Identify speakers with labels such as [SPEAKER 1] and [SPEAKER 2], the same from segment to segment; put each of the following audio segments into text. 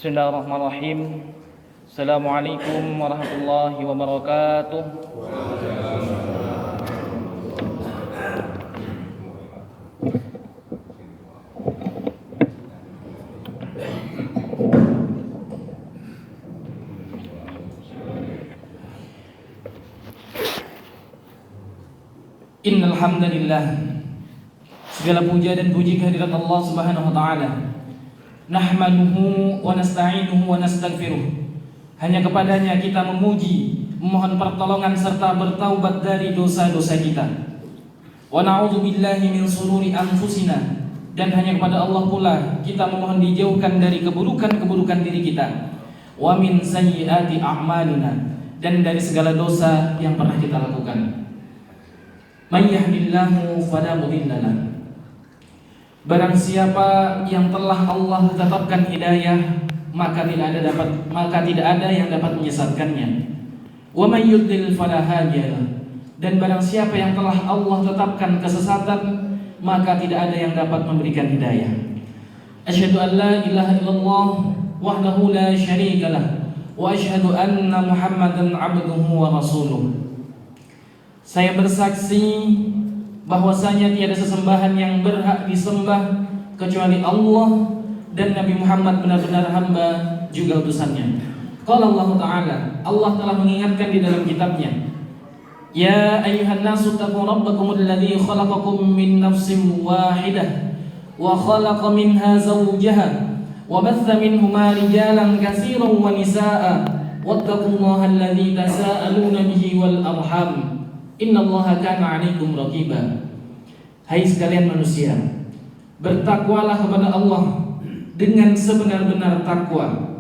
[SPEAKER 1] Bismillahirrahmanirrahim. Assalamualaikum warahmatullahi wabarakatuh. Innal hamdalillah, segala puja dan puji kehadirat Allah Subhanahu wa taala. Nahmaduhu wa nasta'inuhu wa nastaghfiruh. Hanya kepadanya kita memuji, memohon pertolongan serta bertaubat dari dosa-dosa kita. Wa na'udzu billahi min shururi anfusina, dan hanya kepada Allah pula kita memohon dijauhkan dari keburukan-keburukan diri kita. Wa min sayyiati a'malina, dan dari segala dosa yang pernah kita lakukan. May yahdihillahu fala mudilla lahu. Barang siapa yang telah Allah tetapkan hidayah, maka tidak ada yang dapat menyesatkannya. Wa may yudlil fala hadiya lahu. Dan barang siapa yang telah Allah tetapkan kesesatan, maka tidak ada yang dapat memberikan hidayah. Asyhadu an la ilaha illallah wahdahu la syarika lah, wa asyhadu anna Muhammadan abduhu wa rasuluh. Saya bersaksi bahwasanya tiada sesembahan yang berhak disembah kecuali Allah, dan Nabi Muhammad benar-benar hamba juga utusannya. Qala Allah Ta'ala, Allah telah mengingatkan di dalam kitabnya, ya ayyuhan nasu taqu rabbakumul ladzi khalaqakum min nafsin wahidah wa khalaqa minha zawjaha wa batha minhuma rijalan katsiran wa nisaa'a wattaqullaha alladzi tasaaluna bihi wal arham innallaha kana 'alaikum raqiba. Hai sekalian manusia, bertakwalah kepada Allah dengan sebenar-benar takwa.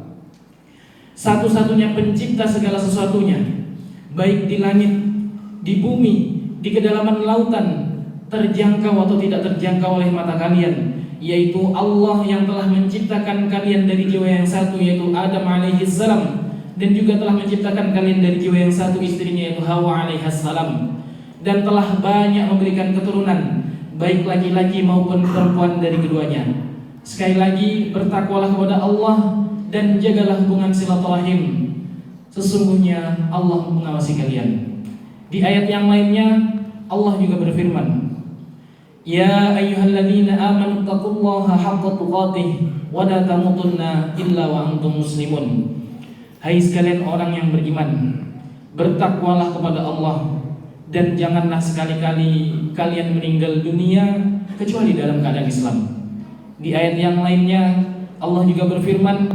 [SPEAKER 1] Satu-satunya pencipta segala sesuatunya, baik di langit, di bumi, di kedalaman lautan, terjangkau atau tidak terjangkau oleh mata kalian, yaitu Allah yang telah menciptakan kalian dari jiwa yang satu, yaitu Adam alaihissalam, dan juga telah menciptakan kalian dari jiwa yang satu, istrinya yaitu Hawa alaihissalam, dan telah banyak memberikan keturunan, baik laki-laki maupun perempuan dari keduanya. Sekali lagi, bertakwalah kepada Allah dan jagalah hubungan silaturahim. Sesungguhnya Allah mengawasi kalian. Di ayat yang lainnya Allah juga berfirman, ya ayyuhalladzina amanu taqullaha haqqa tuqatih wa la tamutunna illa wa antum muslimun. Hai sekalian orang yang beriman, bertakwalah kepada Allah dan janganlah sekali-kali kalian meninggal dunia kecuali dalam keadaan Islam. Di ayat yang lainnya Allah juga berfirman,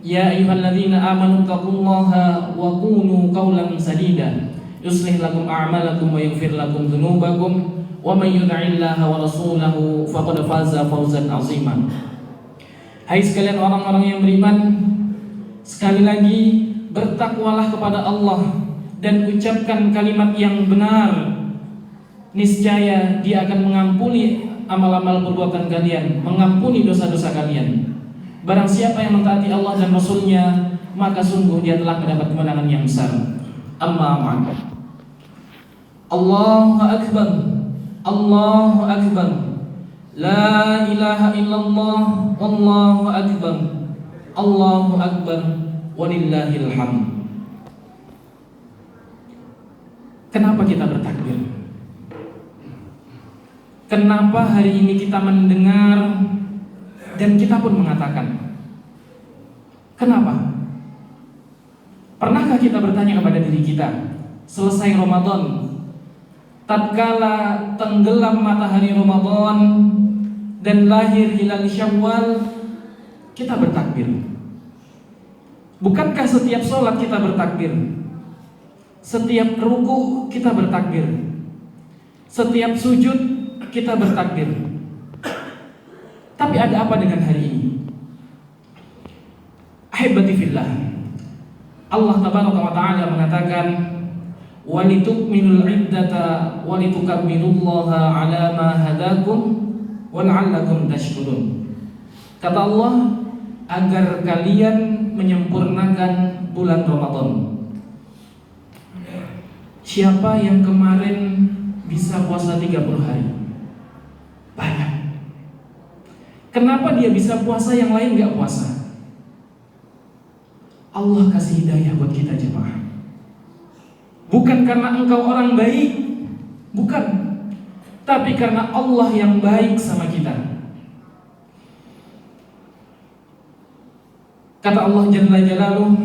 [SPEAKER 1] ya ayyuhalladzina amanu taqullaha wa qulu qawlan sadida yuslih lakum a'malakum wa yaghfir lakum dzunubakum wa may yuti'illaha wa rasulahu faqad faza fawzan 'azima. Hai sekalian orang-orang yang beriman, sekali lagi bertakwalah kepada Allah dan ucapkan kalimat yang benar. Niscaya Dia akan mengampuni amal-amal perbuatan kalian, mengampuni dosa-dosa kalian. Barang siapa yang mentaati Allah dan Rasulnya, maka sungguh dia telah mendapat kemenangan yang besar. Amma ba'd. Allahu Akbar, Allahu Akbar, la ilaha illallah, wallahu akbar, Allahu Akbar, walillahil hamd. Kenapa kita bertakbir? Kenapa hari ini kita mendengar dan kita pun mengatakan? Kenapa? Pernahkah kita bertanya kepada diri kita, selesai Ramadan, tatkala tenggelam matahari Ramadan dan lahir hilal Syawal, kita bertakbir? Bukankah setiap sholat kita bertakbir? Setiap ruku kita bertakbir, setiap sujud kita bertakbir. Tapi ada apa dengan hari ini? Ahibati fillah, Allah tabaraka wa ta'ala mengatakan, walitukminul iddata walitukabbirullaha ala ma hadakum wa la'allakum tashkurun. Kata Allah, agar kalian menyempurnakan bulan Ramadan. Siapa yang kemarin bisa puasa 30 hari? Banyak. Kenapa dia bisa puasa yang lain gak puasa? Allah kasih hidayah buat kita jemaah. Bukan karena engkau orang baik, bukan, tapi karena Allah yang baik sama kita. Kata Allah Jalla Jalaluh,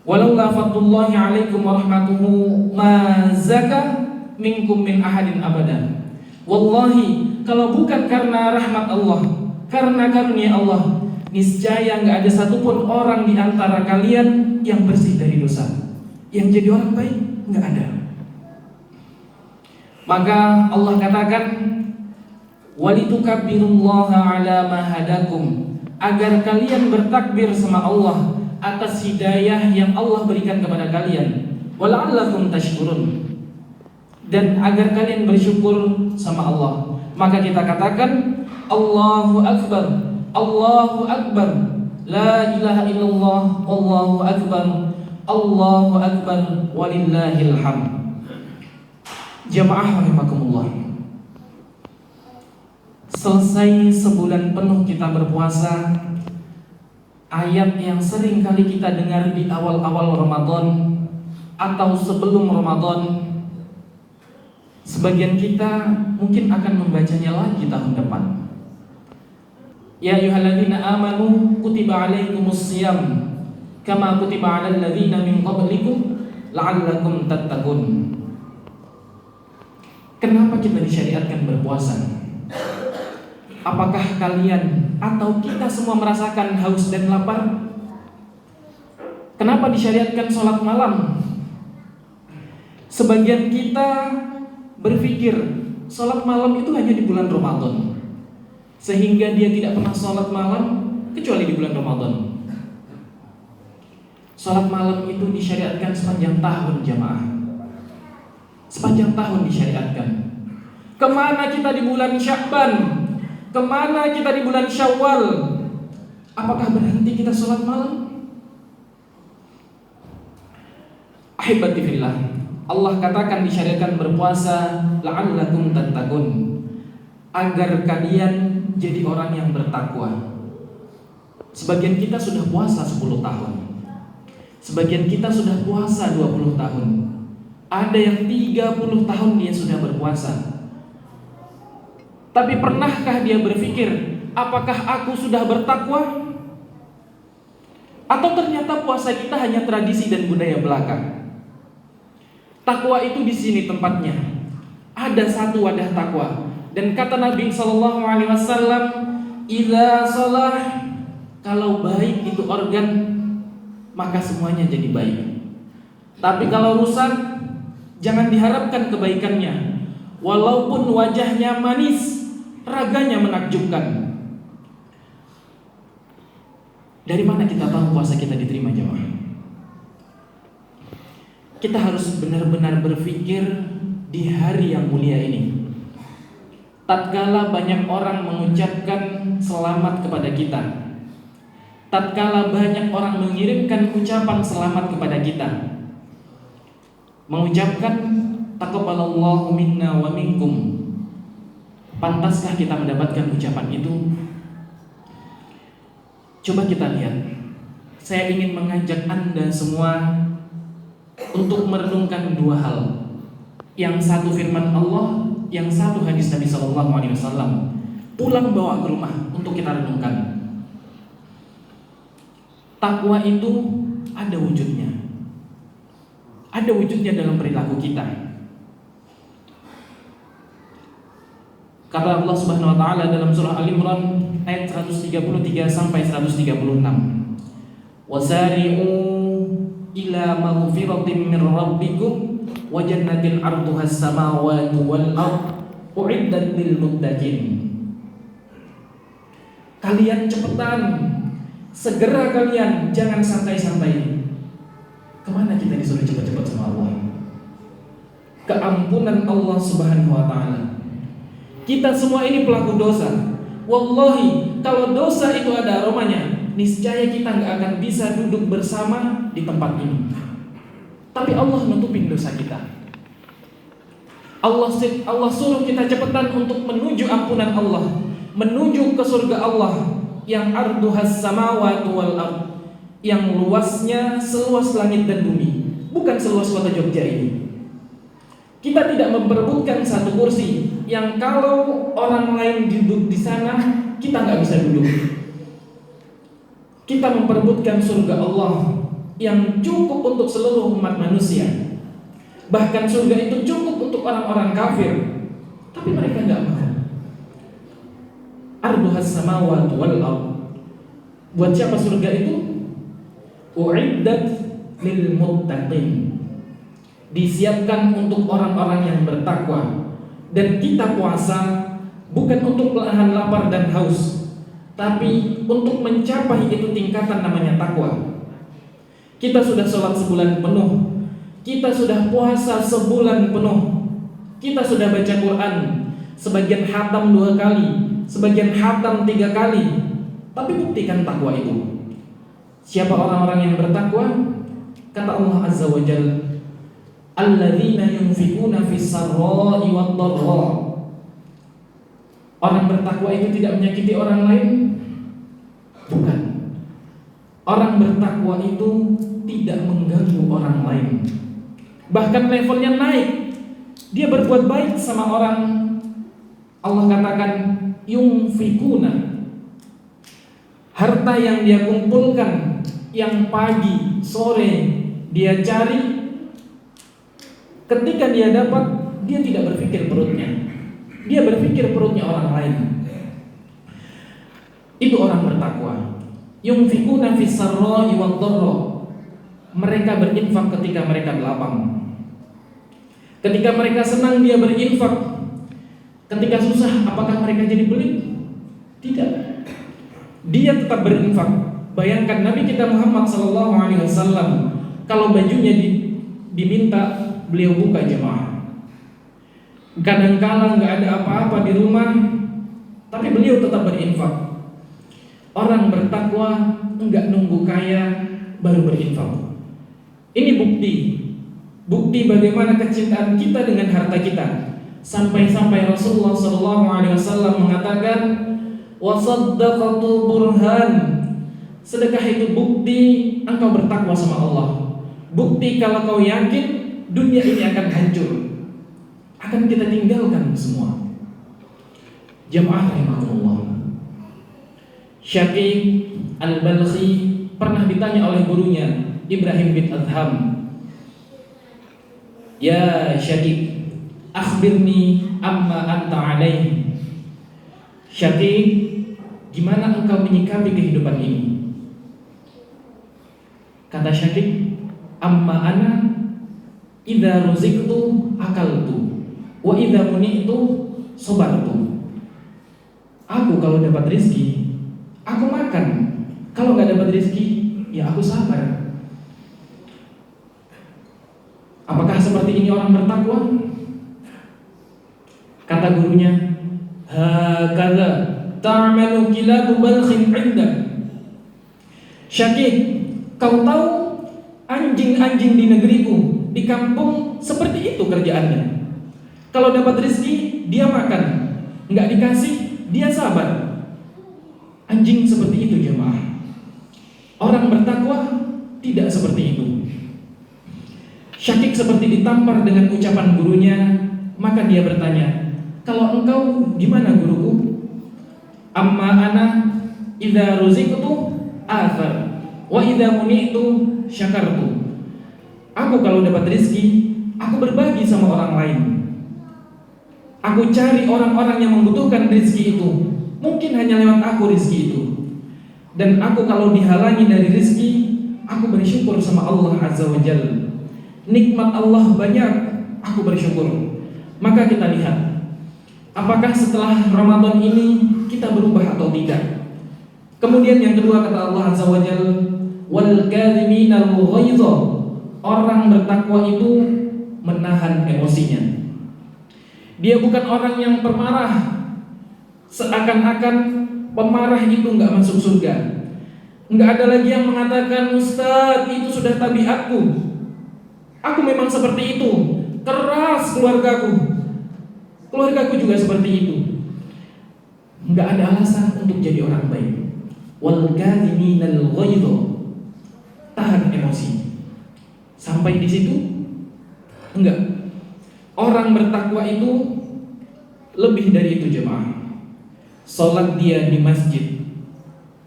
[SPEAKER 1] walaula fadlullahi alaikum wa rahmatuhu ma zaka minkum min ahadin abada. Wallahi, kalau bukan karena rahmat Allah, karena karunia Allah, niscaya nggak ada satupun orang di antara kalian yang bersih dari dosa, yang jadi orang baik, nggak ada. Maka Allah katakan, walitukabbirullaha ala ma hadakum, agar kalian bertakbir sama Allah atas hidayah yang Allah berikan kepada kalian, wala'allakum tashkurun, dan agar kalian bersyukur sama Allah. Maka kita katakan, Allahu Akbar, Allahu Akbar, la ilaha illallah, Allahu Akbar, Allahu Akbar, walillahil hamd. Jamaah rahimakumullah, selesai sebulan penuh kita berpuasa, ayat yang sering kali kita dengar di awal-awal Ramadan atau sebelum Ramadan, sebagian kita mungkin akan membacanya lagi tahun depan. Ya ayyuhalladzina amanu kutiba alaikumus shiyam kama kutiba alal ladzina min qablikum la'allakum tattaqun. Kenapa kita disyariatkan berpuasa? Apakah kalian atau kita semua merasakan haus dan lapar? Kenapa disyariatkan sholat malam? Sebagian kita berpikir sholat malam itu hanya di bulan Ramadan, sehingga dia tidak pernah sholat malam kecuali di bulan Ramadan. Sholat malam itu disyariatkan sepanjang tahun jamaah, sepanjang tahun disyariatkan. Kemana kita di bulan Sya'ban? Kemana kita di bulan Syawal? Apakah berhenti kita sholat malam? Ahibati fillah, Allah katakan disyariatkan berpuasa la'allakum tattaqun, agar kalian jadi orang yang bertakwa. Sebagian kita sudah puasa 10 tahun, sebagian kita sudah puasa 20 tahun, ada yang 30 tahun dia sudah berpuasa. Tapi pernahkah dia berpikir, apakah aku sudah bertakwa? Atau ternyata puasa kita hanya tradisi dan budaya belaka? Takwa itu di sini tempatnya. Ada satu wadah takwa. Dan kata Nabi SAW, idza shalah, kalau baik itu organ, maka semuanya jadi baik. Tapi kalau rusak, jangan diharapkan kebaikannya. Walaupun wajahnya manis, raganya menakjubkan. Dari mana kita tahu puasa kita diterima jemaah? Kita harus benar-benar berpikir di hari yang mulia ini. Tatkala banyak orang mengucapkan selamat kepada kita, tatkala banyak orang mengirimkan ucapan selamat kepada kita, mengucapkan taqabbalallahu minna wa minkum, pantaskah kita mendapatkan ucapan itu? Coba kita lihat. Saya ingin mengajak Anda semua untuk merenungkan dua hal. Yang satu firman Allah, yang satu hadis Nabi SAW. Pulang bawa ke rumah untuk kita renungkan. Takwa itu ada wujudnya. Ada wujudnya dalam perilaku kita. Kata Allah Subhanahu wa taala dalam surah Al-Imran ayat 133 sampai 136. Wasari'u ila maghfiratin min rabbikum wa jannatin 'arduha as-samawati wal ard u'iddat lil muttaqin. Kalian cepetan, segera kalian, jangan santai-santai. Kemana kita disuruh cepat-cepat sama Allah? Keampunan Allah Subhanahu wa taala. Kita semua ini pelaku dosa. Wallahi, kalau dosa itu ada aromanya, niscaya kita nggak akan bisa duduk bersama di tempat ini. Tapi Allah nutupin dosa kita. Allah suruh kita cepetan untuk menuju ampunan Allah, menuju ke surga Allah yang arduhas samawati wal ard, yang luasnya seluas langit dan bumi, bukan seluas kota Jogja ini. Kita tidak memperebutkan satu kursi yang kalau orang lain duduk di sana, kita nggak bisa duduk. Kita memperebutkan surga Allah yang cukup untuk seluruh umat manusia. Bahkan surga itu cukup untuk orang-orang kafir, tapi mereka nggak mau. Arduhas samawati wal ard. Buat siapa surga itu? Uiddat lil muttaqin. Disiapkan untuk orang-orang yang bertakwa. Dan kita puasa bukan untuk menahan lapar dan haus, tapi untuk mencapai itu tingkatan namanya takwa. Kita sudah sholat sebulan penuh, kita sudah puasa sebulan penuh, kita sudah baca Quran, sebagian khatam 2 kali, sebagian khatam 3 kali. Tapi buktikan takwa itu. Siapa orang-orang yang bertakwa? Kata Allah Azza wa Jalla, alladzina yunfikuna fis sarra'i wad dharra. Orang bertakwa itu tidak menyakiti orang lain? Bukan. Orang bertakwa itu tidak mengganggu orang lain. Bahkan levelnya naik. Dia berbuat baik sama orang. Allah katakan yunfikuna. Harta yang dia kumpulkan, yang pagi, sore dia cari, ketika dia dapat, dia tidak berpikir perutnya. Dia berpikir perutnya orang lain. Itu orang bertakwa. Yunfikuna fis sarra'i wad dharra. Mereka berinfak ketika mereka lapang. Ketika mereka senang dia berinfak. Ketika susah, apakah mereka jadi pelit? Tidak. Dia tetap berinfak. Bayangkan Nabi kita Muhammad SAW, kalau bajunya diminta, beliau buka jemaah. Kadang-kala nggak ada apa-apa di rumah, tapi beliau tetap berinfak. Orang bertakwa enggak nunggu kaya baru berinfak. Ini bukti bagaimana kecintaan kita dengan harta kita. Sampai-sampai Rasulullah SAW mengatakan, wasaddaqatu burhan. Sedekah itu bukti engkau bertakwa sama Allah. Bukti kalau kau yakin dunia ini akan hancur, akan kita tinggalkan semua. Jamaah rahimahullah. Syaqiq Al-Balkhi pernah ditanya oleh gurunya Ibrahim bin Adham, ya Syaqiq, akhbirni amma anta alaih. Syaqiq, gimana engkau menyikapi kehidupan ini? Kata Syaqiq, amma ana idza ruziktu akaltu wa idza muni'tu sabartu. Aku kalau dapat rezeki, aku makan. Kalau nggak dapat rezeki, ya aku sabar. Apakah seperti ini orang bertakwa? Kata gurunya, hakadha ta'malu kilabu balkhin 'indak. Syaqiq, kau tahu anjing-anjing di negeriku, di kampung seperti itu kerjaannya. Kalau dapat rezeki, dia makan. Nggak dikasih, dia sabar. Anjing seperti itu jemaah. Orang bertakwa tidak seperti itu. Syaqiq seperti ditampar dengan ucapan gurunya. Maka dia bertanya, kalau engkau gimana guruku? Amma ana idza ruziktu athar wa idza muni'tu syakartu. Aku kalau dapat rezeki, aku berbagi sama orang lain. Aku cari orang-orang yang membutuhkan rezeki itu. Mungkin hanya lewat aku rezeki itu. Dan aku kalau dihalangi dari rezeki, aku bersyukur sama Allah Azza wa Jalla. Nikmat Allah banyak, aku bersyukur. Maka kita lihat, apakah setelah Ramadan ini kita berubah atau tidak? Kemudian yang kedua kata Allah Azza wa Jalla, wal kadhiminal ghaidha. Orang bertakwa itu menahan emosinya. Dia bukan orang yang pemarah. Seakan-akan pemarah itu nggak masuk surga. Nggak ada lagi yang mengatakan, Ustaz, itu sudah tabiatku. Aku memang seperti itu. Keras keluargaku. Keluargaku juga seperti itu. Nggak ada alasan untuk jadi orang baik. wal kadhiminal ghaidh, tahan emosi. Sampai di situ? Enggak. Orang bertakwa itu lebih dari itu jemaah. Salat dia di masjid,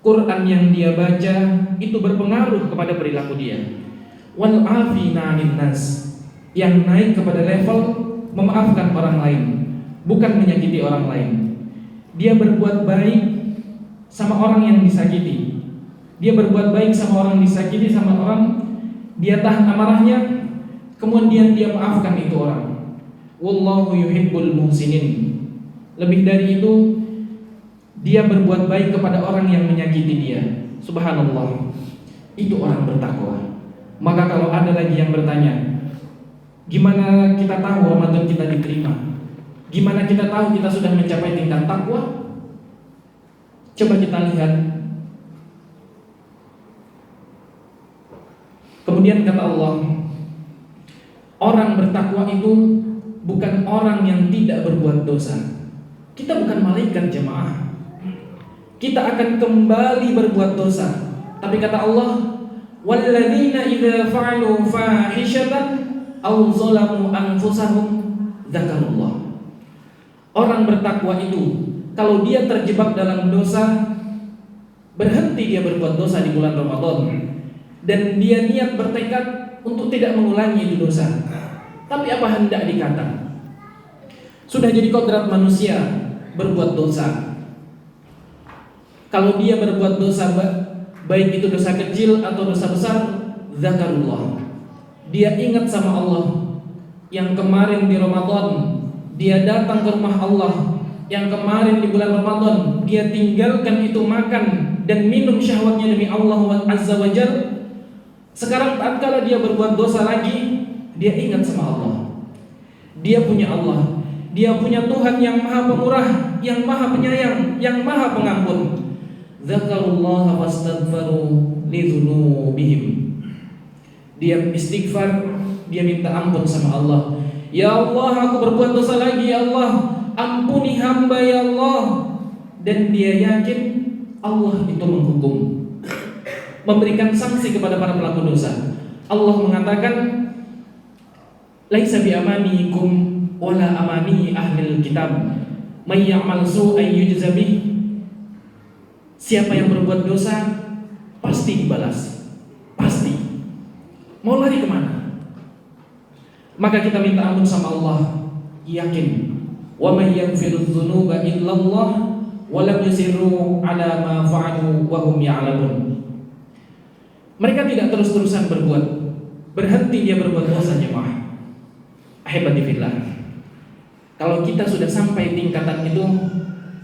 [SPEAKER 1] Quran yang dia baca itu berpengaruh kepada perilaku dia. Wal afina 'anil nas, yang naik kepada level memaafkan orang lain, bukan menyakiti orang lain. Dia berbuat baik sama orang yang disakiti. Dia berbuat baik sama orang disakiti sama orang, dia tahan amarahnya, kemudian dia maafkan itu orang. Wallahu yuhibbul muhsinin. Lebih dari itu, dia berbuat baik kepada orang yang menyakiti dia. Subhanallah. Itu orang bertakwa. Maka kalau ada lagi yang bertanya, gimana kita tahu Ramadan kita diterima? Gimana kita tahu kita sudah mencapai tingkat takwa? Coba kita lihat. Kemudian kata Allah, orang bertakwa itu bukan orang yang tidak berbuat dosa. Kita bukan malaikat jemaah. Kita akan kembali berbuat dosa. Tapi kata Allah, walladzina idza fa'alu fahishatan aw zalamu anfusahum dzakarullah. Orang bertakwa itu kalau dia terjebak dalam dosa, berhenti dia berbuat dosa di bulan Ramadan, dan dia niat bertekad untuk tidak mengulangi itu dosa. Tapi apa hendak dikata? Sudah jadi kodrat manusia berbuat dosa. Kalau dia berbuat dosa, baik itu dosa kecil atau dosa besar, zakarullah. Dia ingat sama Allah. Yang kemarin di Ramadan dia datang ke rumah Allah, yang kemarin di bulan Ramadan dia tinggalkan itu makan dan minum syahwatnya demi Allah Azza wa Jalla. Sekarang tatkala dia berbuat dosa lagi, dia ingat sama Allah. Dia punya Allah, dia punya Tuhan yang maha pemurah, yang maha penyayang, yang maha pengampun. Zakarullah wastaghfaru lidzunubihim. Dia istighfar, dia minta ampun sama Allah. Ya Allah, aku berbuat dosa lagi ya Allah, ampuni hamba ya Allah. Dan dia yakin Allah itu menghukum, memberikan sanksi kepada para pelaku dosa. Allah mengatakan, laisa bi amanikum wala amani ahlil kitab, may ya'mal su'an yujza bih. Siapa yang berbuat dosa pasti dibalas, pasti. Mau lari kemana? Maka kita minta ampun sama Allah, yakin. Wa may yaghfiru dzunuba illallah wa lam yusirru ala ma fa'alu wa hum ya'lamun. Mereka tidak terus-terusan berbuat, berhenti dia berbuat dosa jemaah. Ahibati fillah. Kalau kita sudah sampai tingkatan itu,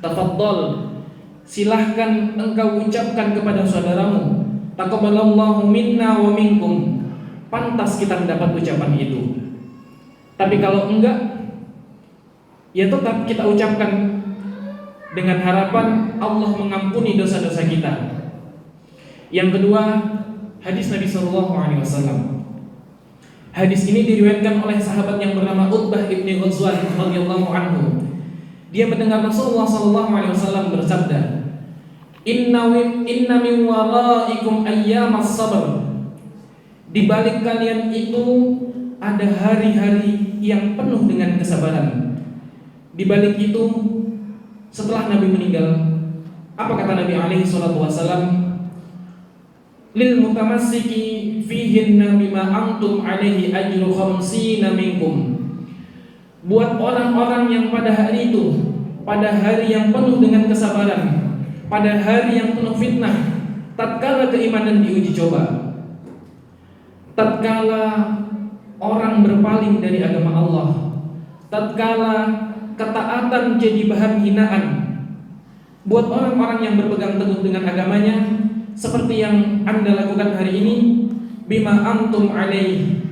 [SPEAKER 1] tafadhol, silahkan engkau ucapkan kepada saudaramu, taqabbalallahu minna wa minkum. Pantas kita mendapat ucapan itu. Tapi kalau enggak, ya tetap kita ucapkan dengan harapan Allah mengampuni dosa-dosa kita. Yang kedua, hadis Nabi sallallahu alaihi wasallam. Hadis ini diriwayatkan oleh sahabat yang bernama Utbah ibni Ghazwan radhiyallahu anhu. Dia mendengar Rasulullah sallallahu alaihi wasallam bersabda, Inna min waraikum ayyamas sabr. Di balik kalian itu ada hari-hari yang penuh dengan kesabaran. Di balik itu, setelah Nabi meninggal, apa kata Nabi alaihi salatu wasallam? Lil mutamassiki fihinna bima antum alaihi ajru khamsina minkum. Buat orang-orang yang pada hari itu, pada hari yang penuh dengan kesabaran, pada hari yang penuh fitnah, tatkala keimanan diuji coba, tatkala orang berpaling dari agama Allah, tatkala ketaatan jadi bahan hinaan, buat orang-orang yang berpegang teguh dengan agamanya, seperti yang Anda lakukan hari ini, bima antum alaih,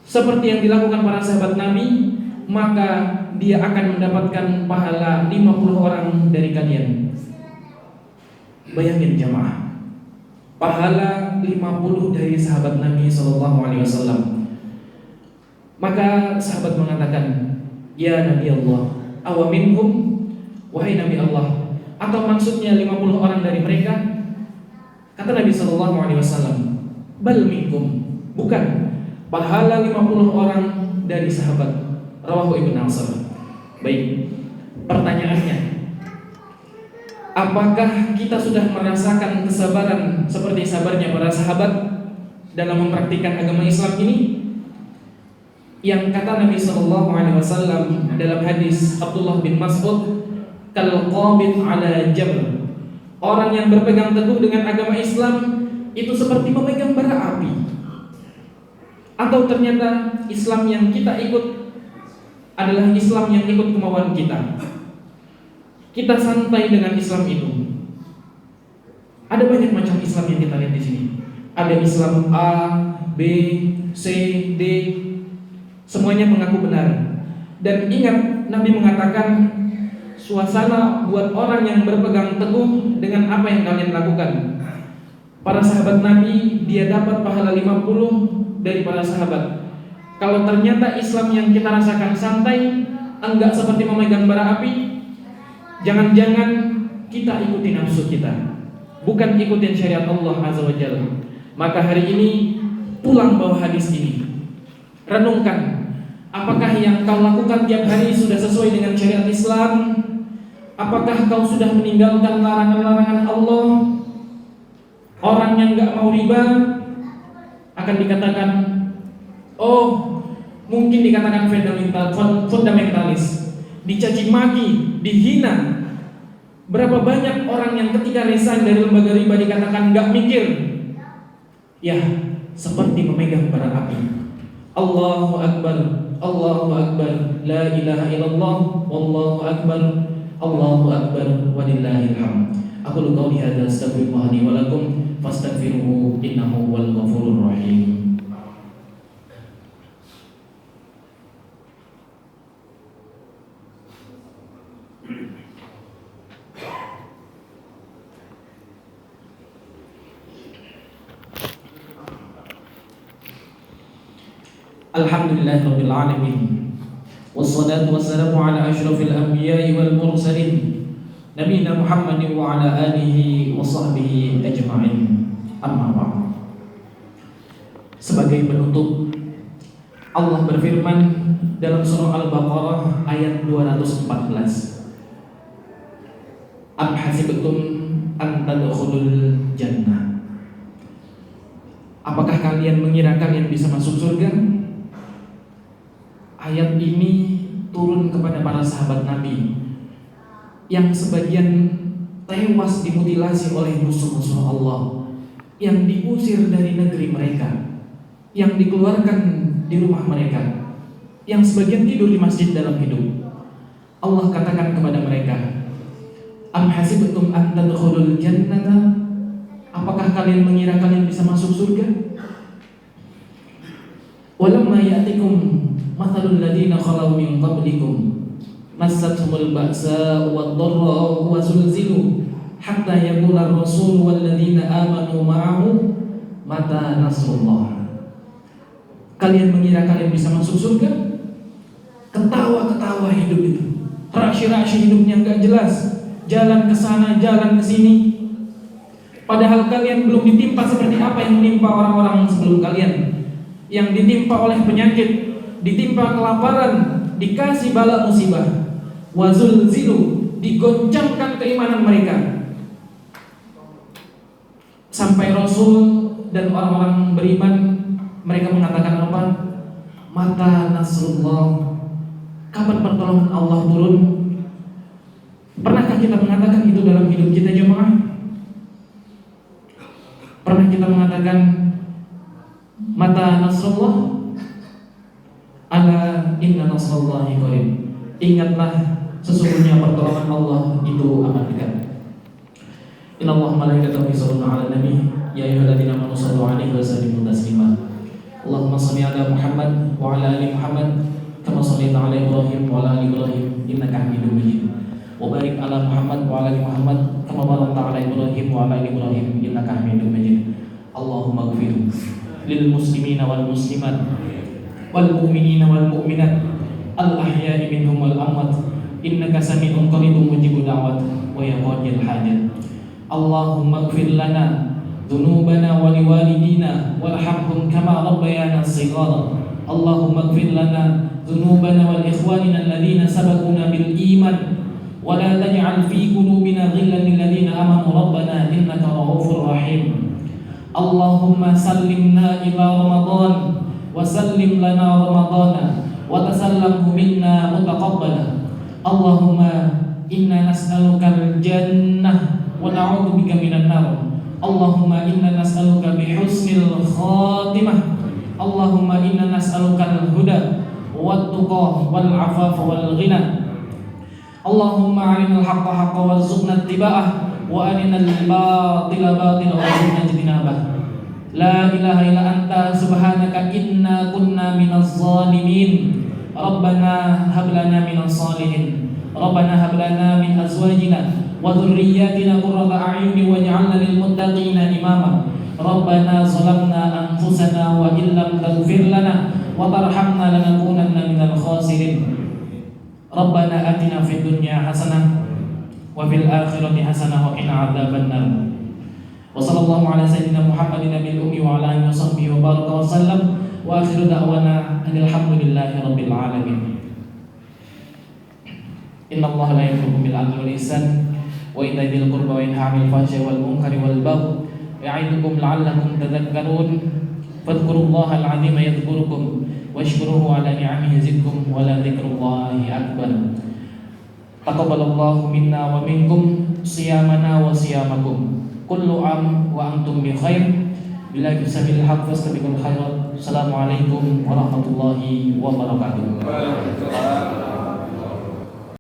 [SPEAKER 1] seperti yang dilakukan para sahabat Nabi, maka dia akan mendapatkan pahala 50 orang dari kalian. Bayangin jamaah, pahala 50 dari sahabat Nabi SAW. Maka sahabat mengatakan, ya Nabi Allah, awaminhum, wahai Nabi Allah, Atau maksudnya 50 orang dari mereka? Kata Nabi sallallahu alaihi wasallam, "Bal minkum." Bukan, pahala 50 orang dari sahabat. Rawahu Ibnu Ansar. Baik. Pertanyaannya, apakah kita sudah merasakan kesabaran seperti sabarnya para sahabat dalam mempraktikkan agama Islam ini? Yang kata Nabi sallallahu alaihi wasallam dalam hadis Abdullah bin Mas'ud, "Kal qabid ala jabal." Orang yang berpegang teguh dengan agama Islam itu seperti memegang bara api. Atau ternyata Islam yang kita ikut adalah Islam yang ikut kemauan kita. Kita santai dengan Islam itu. Ada banyak macam Islam yang kita lihat di sini. Ada Islam A, B, C, D, semuanya mengaku benar. Dan ingat, Nabi mengatakan, suasana buat orang yang berpegang teguh dengan apa yang kalian lakukan. Para sahabat Nabi, dia dapat pahala 50 dari para sahabat. Kalau ternyata Islam yang kita rasakan santai, enggak seperti memegang bara api, jangan-jangan kita ikuti nafsu kita, bukan ikutin syariat Allah Azza wa Jalla. Maka hari ini pulang bawa hadis ini, renungkan, apakah yang kau lakukan tiap hari sudah sesuai dengan syariat Islam? Apakah kau sudah meninggalkan larangan-larangan Allah? Orang yang enggak mau riba akan dikatakan, oh, mungkin dikatakan fundamentalis, dicaci maki, dihina. Berapa banyak orang yang ketika resign dari lembaga riba dikatakan nggak mikir? Ya, seperti memegang bara api. Allahu Akbar, Allahu Akbar, la ilaha illallah, wallahu Akbar, Allahu Akbar, walillahil hamd. Aku qauli hadza astaghfirullah li wa lakum fastaghfiruhu innahu huwal ghafurur rahim. Alhamdulillahirabbil alamin. Wassalatu wassalamu ala asyrafil anbiya'i wal mursalin nabiyina Muhammadin wa ala alihi wa sahbihi ajma'in. Amma ba'd. Sebagai penutup, Allah berfirman dalam surah Al-Baqarah ayat 214. Am hasibtum an tadkhulul jannah. Apakah kalian mengira kalian bisa masuk surga? Ayat ini turun kepada para sahabat Nabi yang sebagian tewas dimutilasi oleh musuh-musuh Allah, yang diusir dari negeri mereka, yang dikeluarkan di rumah mereka, yang sebagian tidur di masjid dalam hidup. Allah katakan kepada mereka, am hasibtum an tadkhulul jannata? Apakah kalian mengira kalian bisa masuk surga? Walamma ya'tikum mathalul ladzina khalau min qablikum massathumul ba'sa wad-dharra wa zulzilu hatta yaqula ar-rasul wal ladzina amanu ma'ahu mata nasrullah. Kalian mengira kalian bisa masuk surga? Ketawa-ketawa hidup itu, rahasia-rahasia hidupnya enggak jelas, jalan ke sana, jalan ke sini. Padahal kalian belum ditimpa seperti apa yang menimpa orang-orang sebelum kalian, yang ditimpa oleh penyakit, ditimpa kelaparan, dikasih bala musibah, wazul zilu, digoncangkan keimanan mereka, sampai Rasul dan orang-orang beriman mereka mengatakan apa? Mata nasrullah, kapan pertolongan Allah turun? Pernahkah kita mengatakan itu dalam hidup kita, jemaah? Pernah kita mengatakan mata nasrullah? Ala inna nasrullahi qarib. Ingatlah, sesungguhnya pertolongan Allah itu amat dekat. Innallaha malaikatahu yusholluna 'alan nabi ya ayyuhalladzina amanu shallu 'alaihi wa sallimu taslima. Allahumma shalli 'ala Muhammad wa 'ala ali Muhammad kama shallaita 'ala Ibrahim wa 'ala ali Ibrahim innaka Hamidum Majid. Wa barik 'ala Muhammad wa 'ala ali Muhammad kama barakta 'ala Ibrahim wa 'ala ali Ibrahim innaka Hamidum Majid. Allahumma ighfir lil muslimina wal muslimat wal mu'minina wal mu'minat al ahya'i minhum wal amwat innaka sami'un qaribun mujibud da'wat wa ya qadil hajat. Allahumma ighfir lana dhunubana wa liwalidina warhamhum kama rabbayana shighara. Allahumma ighfir lana dhunubana wal ikhwanina alladhina sabaquna bil iman wa la taj'al fi qulubina ghillan lil ladzina amanu rabbana innaka ra'ufur rahim. Allahumma sallimna ila Ramadan wa sallim lana Ramadana wa tasallamhu minna mutaqabbala. Allahumma inna nas'aluka al-jannah wa na'udzu bika minan nar. Allahumma inna nas'aluka bi husnil khatimah. Allahumma inna nas'aluka al-huda wat tuqa wal afafa wal ghina. Allahumma arinal haqqa haqqan warzuqna ittiba'ah wa arinal batila batila warzuqna ijtinabah. La ilaha illa anta subhanaka inna kunna minaz zalimin. Rabbana hab lana minas salihin. Rabbana hab lana min azwajina wa dhurriyyatina qurrata a'yunin waj'alna lil muttaqina imama. Rabbana zalamna anfusana wa illam taghfir lana wa tarhamna lanakunanna minal khasirin. Rabbana atina fid dunya hasanah wa fil akhirati hasanah wa qina adzabannar. Wa sallallahu ala sayyidina Muhammadin nabiyil ummi wa ala alihi wa sahbihi wa baraka wa sallam. Wa akhiru da'wana alhamdulillahi rabbil alamin. Innallaha la ya'muru bil 'adli wal ihsan wa ita'i dzil qurba wa yanha 'anil fahsya'i wal munkari wal baghi ya'idukum la'allakum tadhakkarun. Fadhkurullaha al-'azima yadhkurukum washkuruhu 'ala ni'amihi yazidkum wa la dzikrullahi akbar. Taqabbalallahu minna wa minkum siyamana wa siyamakum. Kullu 'am wa antum bi khair. Bila bisabil haq fastabiqul khairat. Assalamualaikum warahmatullahi wabarakatuh.